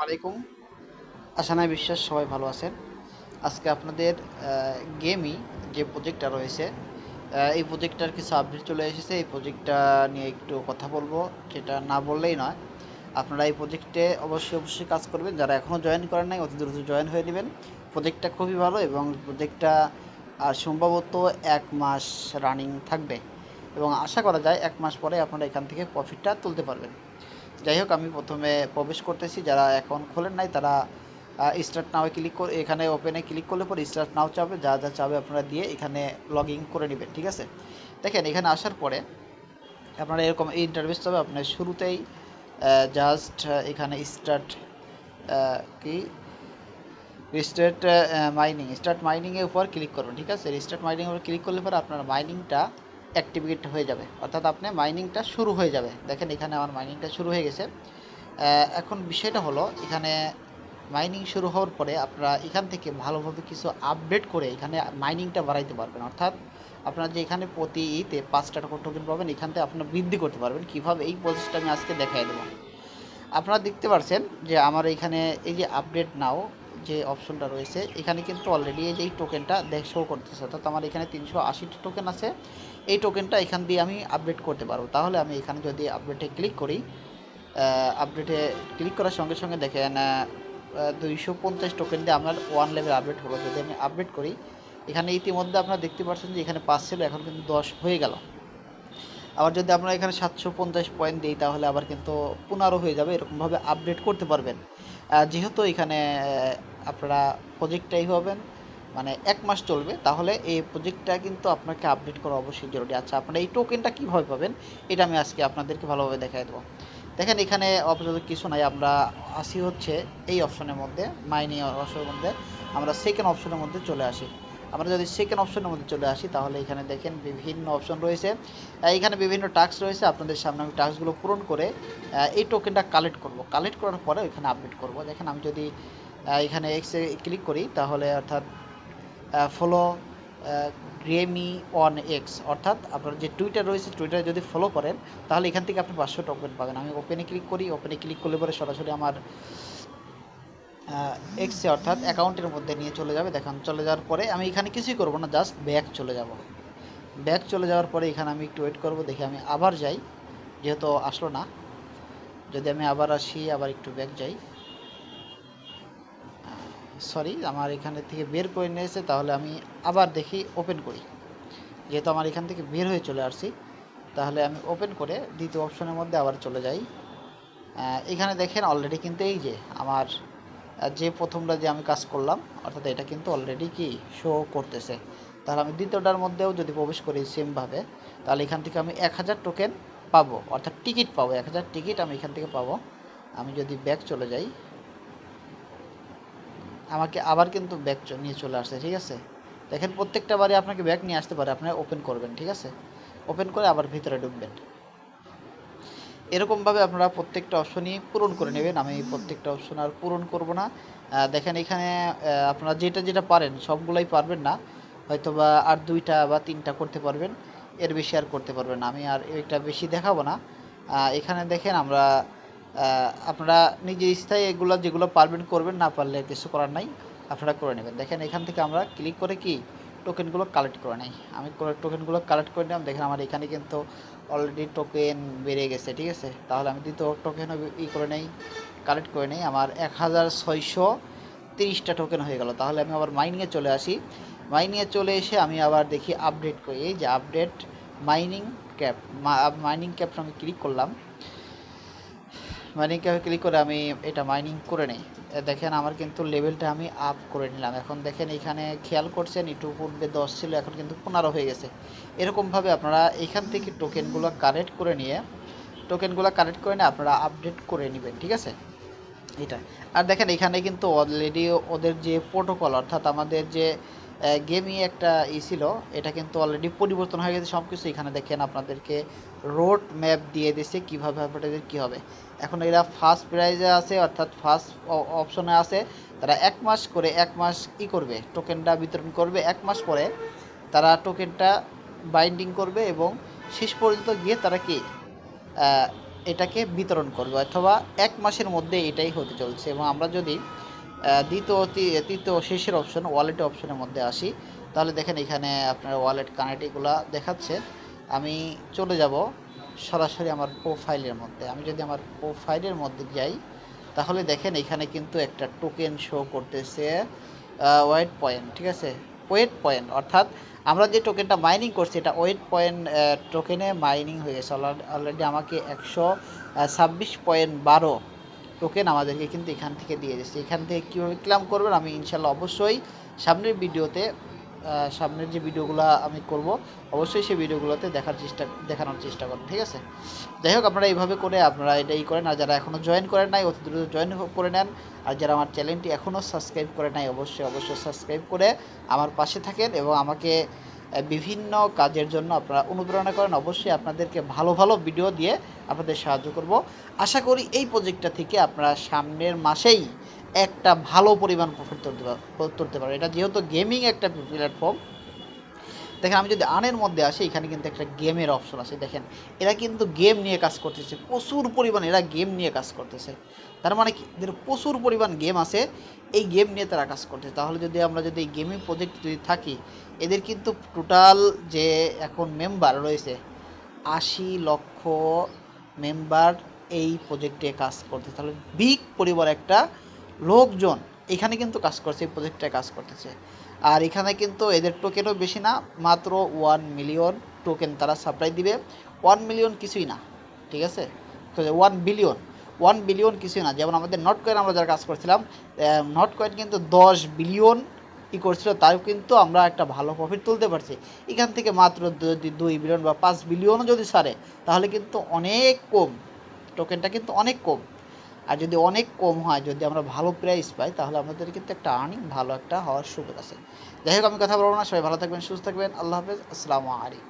আলাইকুম। আশা নাই বিশ্বাস সবাই ভালো আছেন। আজকে আপনাদের গেমই যে প্রজেক্টটা রয়েছে, এই প্রজেক্টটার কিছু আপডেট চলে এসেছে। এই প্রজেক্টটা নিয়ে একটু কথা বলবো, যেটা না বললেই নয়। আপনারা এই প্রজেক্টে অবশ্যই অবশ্যই কাজ করবেন। যারা এখনও জয়েন করেন নাই অতি দ্রুত জয়েন হয়ে নেবেন। প্রজেক্টটা খুবই ভালো এবং প্রজেক্টটা সম্ভবত 1 মাস রানিং থাকবে এবং আশা করা যায় 1 মাস পরে আপনারা এখান থেকে প্রফিটটা তুলতে পারবেন। যাই হোক, আমি প্রথমে প্রবেশ করতেছি। যারা এখন খোলেন নাই তারা স্টার্ট নাও ক্লিক করে এখানে ওপেনে ক্লিক করলে পরে স্টার্ট নাও চাবে, যা যা চাবে আপনারা দিয়ে এখানে লগ ইন করে নেবেন। ঠিক আছে, দেখেন এখানে আসার পরে আপনারা এরকম এই ইন্টারফেস হবে। আপনার শুরুতেই জাস্ট এখানে স্টার্ট কি স্টার্ট মাইনিংয়ের উপর ক্লিক করবেন। ঠিক আছে, স্টার্ট মাইনিংয়ের উপর ক্লিক করলে পরে আপনার মাইনিংটা অ্যাক্টিভেট হয়ে যাবে, অর্থাৎ আপনার মাইনিংটা শুরু হয়ে যাবে। দেখেন এখানে আমার মাইনিংটা শুরু হয়ে গেছে। এখন বিষয়টা হলো, এখানে মাইনিং শুরু হওয়ার পরে আপনারা এখান থেকে ভালোভাবে কিছু আপডেট করে এখানে মাইনিংটা বাড়াইতে পারবেন। অর্থাৎ আপনারা যে এখানে প্রতি ইতে 5টা টোকেন পাবেন, এখান থেকে আপনারা বৃদ্ধি করতে পারবেন। কীভাবে, এই প্রসেসটা আমি আজকে দেখাই দেবো। আপনারা দেখতে পাচ্ছেন যে আমার এখানে এই যে আপডেট নাও যে অপশনটা রয়েছে, এখানে কিন্তু অলরেডি এই যে এই টোকেনটা শো করতেছে। অর্থাৎ আমার এখানে 380টি টোকেন আছে। এই টোকেনটা এখান দিয়ে আমি আপডেট করতে পারবো। তাহলে আমি এখানে যদি আপডেটে ক্লিক করি, আপডেটে ক্লিক করার সঙ্গে সঙ্গে দেখেন 250 টোকেন দিয়ে আমার 1 লেভেল আপডেট হলো। যদি আমি আপডেট করি, এখানে ইতিমধ্যে আপনারা দেখতে পাচ্ছেন যে এখানে 5 ছিল, এখন কিন্তু 10 হয়ে গেল। আবার যদি আমরা এখানে 750 পয়েন্ট দিই, তাহলে আবার কিন্তু 15 হয়ে যাবে। এরকমভাবে আপডেট করতে পারবেন। যেহেতু এখানে আপনারা প্রজেক্টটাই হবেন, মানে 1 মাস চলবে, তাহলে এই প্রজেক্টটা কিন্তু আপনাকে আপডেট করা অবশ্যই জরুরি। আচ্ছা, আপনারা এই টোকেনটা কীভাবে পাবেন, এটা আমি আজকে আপনাদেরকে ভালোভাবে দেখাই দেবো। দেখেন এখানে আপাতত কিছু নাই, আমরা আসি হচ্ছে এই অপশনের মধ্যে, মাইনিং অপশনের মধ্যে। আমরা সেকেন্ড অপশনের মধ্যে চলে আসি। আমরা যদি সেকেন্ড অপশনের মধ্যে চলে আসি, তাহলে এখানে দেখেন বিভিন্ন অপশন রয়েছে। এখানে বিভিন্ন টাস্ক রয়েছে। আপনাদের সামনে আমি টাস্কগুলো পূরণ করে এই টোকেনটা কালেক্ট করার পরে এখানে আপডেট করব। দেখেন আমি যদি এখানে এক্সে ক্লিক করি, তাহলে অর্থাৎ ফলো গ্রেমি অন এক্স, অর্থাৎ আপনার যে টুইটার রয়েছে, টুইটারে যদি ফলো করেন, তাহলে এখান থেকে আপনি 500 টোকেন পাবেন। আমি ওপেনে ক্লিক করি, ওপেনে ক্লিক করলে পরে সরাসরি আমার এক্সে অর্থাৎ অ্যাকাউন্টের মধ্যে নিয়ে চলে যাবে। দেখেন চলে যাওয়ার পরে আমি এখানে কিছুই করবো না, জাস্ট ব্যাক চলে যাব। ব্যাক চলে যাওয়ার পরে এখানে আমি একটু ওয়েট করব, দেখি আমি আবার যাই, যেহেতু আসলো না। যদি আমি আবার আসি, আবার একটু ব্যাক যাই, সরি আমার এখানে থেকে বের করে নিয়েছে, তাহলে আমি আবার দেখি ওপেন করি। যেহেতু আমার এখান থেকে বের হয়ে চলে আসছি, তাহলে আমি ওপেন করে দ্বিতীয় অপশনের মধ্যে আবার চলে যাই। এখানে দেখেন অলরেডি কিন্তু এই যে আমার যে প্রথমটা যে আমি কাজ করলাম, অর্থাৎ এটা কিন্তু অলরেডি কি শো করতেছে। তাহলে আমি দ্বিতীয়টার মধ্যেও যদি প্রবেশ করি সেমভাবে, তাহলে এখান থেকে আমি 1000 টোকেন পাবো, অর্থাৎ টিকিট পাবো, 1000 টিকিট আমি এখান থেকে পাবো। আমি যদি ব্যাক চলে যাই, আমাকে আবার কিন্তু ব্যাক নিয়ে চলে আসছে। ঠিক আছে, দেখেন প্রত্যেকটা বারে আপনাকে ব্যাক নিয়ে আসতে পারে, আপনারা ওপেন করবেন। ঠিক আছে, ওপেন করে আবার ভিতরে ঢুকবেন। এরকমভাবে আপনারা প্রত্যেকটা অপশনই পূরণ করে নেবেন। আমি প্রত্যেকটা অপশন আর পূরণ করব না। দেখেন এখানে আপনারা যেটা যেটা পারেন সবগুলোই পারবেন না, হয়তো বা আর 2টা বা 3টা করতে পারবেন, এর বেশি আর করতে পারবেন না। আমি আর এটা বেশি দেখাবো না। এখানে দেখেন আমরা আপনারা নিজের ইচ্ছায় এগুলো যেগুলো পারবেন করবেন, না পারলে কিছু করার নাই, আপনারা করে নেবেন। দেখেন এখান থেকে আমরা ক্লিক করে কি টোকেনগুলো কালেক্ট করে নেই। আমি টোকেনগুলো কালেক্ট করে নিলাম। দেখেন আমার এখানে কিন্তু অলরেডি টোকেন বেড়ে গেছে। ঠিক আছে, তাহলে আমি দ্বিতীয় টোকেনও করে নেই, কালেক্ট করে নেই। আমার 1630টা টোকেন হয়ে গেল। তাহলে আমি আবার মাইনিংয়ে চলে আসি। মাইনিংয়ে চলে এসে আমি আবার দেখি আপডেট করি। এই যে আপডেট মাইনিং ক্যাপ, মাইনিং ক্যাপটা আমি ক্লিক করলাম। মাইনিং ক্যাপে ক্লিক করে আমি এটা মাইনিং করে নেই। দেখেন আমার কিন্তু লেভেলটা আমি আপ করে নিলাম। এখন দেখেন এখানে খেয়াল করছেন একটু পূর্বে 10 ছিল, এখন কিন্তু 15 হয়ে গেছে। এরকমভাবে আপনারা এখান থেকে টোকেনগুলো কালেক্ট করে নিয়ে আপনারা আপডেট করে নেবেন। ঠিক আছে, এটা। আর দেখেন এখানে কিন্তু অলরেডি ওদের যে প্রোটোকল, অর্থাৎ আমাদের যে গেমই একটা ছিল, এটা কিন্তু অলরেডি পরিবর্তন হয়ে গেছে সব কিছু। এখানে দেখেন আপনাদেরকে রোড ম্যাপ দিয়ে দিয়েছে কীভাবে আপনাদের কী হবে। এখন এরা ফার্স্ট প্রাইজে আছে, অর্থাৎ ফার্স্ট অপশনে আছে। তারা 1 মাস করে 1 মাস করবে, টোকেনটা বিতরণ করবে। 1 মাস পরে তারা টোকেনটা বাইন্ডিং করবে এবং শেষ পর্যন্ত গিয়ে তারা কি এটাকে বিতরণ করবে, অথবা 1 মাসের মধ্যে এটাই হতে চলছে। এবং আমরা যদি তৃতীয় শেষের অপশন ওয়ালেট অপশনের মধ্যে আসি, তাহলে দেখেন এখানে আপনার ওয়ালেট কানেক্ট এগুলা দেখাচ্ছে। আমি চলে যাব সরাসরি আমার প্রোফাইলের মধ্যে। আমি যদি আমার প্রোফাইলের মধ্যে যাই, তাহলে দেখেন এখানে কিন্তু একটা টোকেন শো করতেছে, ওয়েট পয়েন্ট, ঠিক আছে, ওয়েট পয়েন্ট, অর্থাৎ আমরা যে টোকেনটা মাইনিং করছি এটা ওয়েট পয়েন্ট টোকেনে মাইনিং হয়ে গেছে। অলরেডি আমাকে 126.12 টোকেন আমাদেরকে কিন্তু এখান থেকে দিয়ে দিচ্ছে। এখান থেকে কীভাবে ক্লেম করবেন আমি ইনশাল্লাহ অবশ্যই সামনের ভিডিওতে, সামনের যে ভিডিওগুলো আমি করব অবশ্যই সেই ভিডিওগুলোতে দেখানোর চেষ্টা করব, ঠিক আছে। যাই হোক, আপনারা এইভাবে করে আপনারা এটাই করেন। আর যারা এখনও জয়েন করেন নাই অতি দ্রুত জয়েন করে নেন। আর যারা আমার চ্যানেলটি এখনও সাবস্ক্রাইব করে নাই অবশ্যই সাবস্ক্রাইব করে আমার পাশে থাকেন এবং আমাকে বিভিন্ন কাজের জন্য আপনারা অনুপ্রেরণা করেন। অবশ্যই আপনাদেরকে ভালো ভালো ভিডিও দিয়ে আপনাদের সাহায্য করব। আশা করি এই প্রজেক্টটা থেকে আপনারা সামনের মাসেই একটা ভালো পরিমাণ প্রফিট তুলতে পারবেন। এটা যেহেতু গেমিং একটা প্ল্যাটফর্ম, দেখেন আমি যদি আনের মধ্যে আসি, এখানে কিন্তু একটা গেমের অপশন আছে। দেখেন এরা কিন্তু গেম নিয়ে কাজ করতেছে, প্রচুর পরিমাণ এরা গেম নিয়ে কাজ করতেছে। তার মানে কি, এদের প্রচুর পরিমাণ গেম আছে, এই গেম নিয়ে তারা কাজ করতেছে। তাহলে আমরা যদি এই গেমিং প্রজেক্ট যদি থাকি, এদের কিন্তু টোটাল যে এখন মেম্বার রয়েছে 80 লক্ষ মেম্বার এই প্রজেক্টে কাজ করতেছে। তাহলে বিগ পরিবার একটা লোকজন এখানে কিন্তু কাজ করছে, এই প্রজেক্টে কাজ করতেছে। আর এখানে কিন্তু এদের টোকেনও বেশি না, মাত্র 1 মিলিয়ন টোকেন তারা সাপ্লাই দিবে। 1 মিলিয়ন কিছুই না, ঠিক আছে, 1 বিলিয়ন কিছুই না। যেমন আমাদের নট কয়েন আমরা যারা কাজ করছিলাম, নট কয়েন কিন্তু 10 বিলিয়ন করছিল, তাও কিন্তু আমরা একটা ভালো প্রফিট তুলতে পারছি। এখান থেকে মাত্র যদি 2 বিলিয়ন বা 5 বিলিয়নও যদি ছাড়ে, তাহলে কিন্তু অনেক কম, টোকেনটা কিন্তু অনেক কম। আর যদি অনেক কম হয়, যদি আমরা ভালো প্রাইস পাই, তাহলে আমাদের কিন্তু একটা আর্নিং ভালো একটা হওয়ার সুযোগ আছে। যাই হোক, আমি কথা বলবো না, সবাই ভালো থাকবেন, সুস্থ থাকবেন, আল্লাহ হাফেজ, আসসালামু আলাইকুম।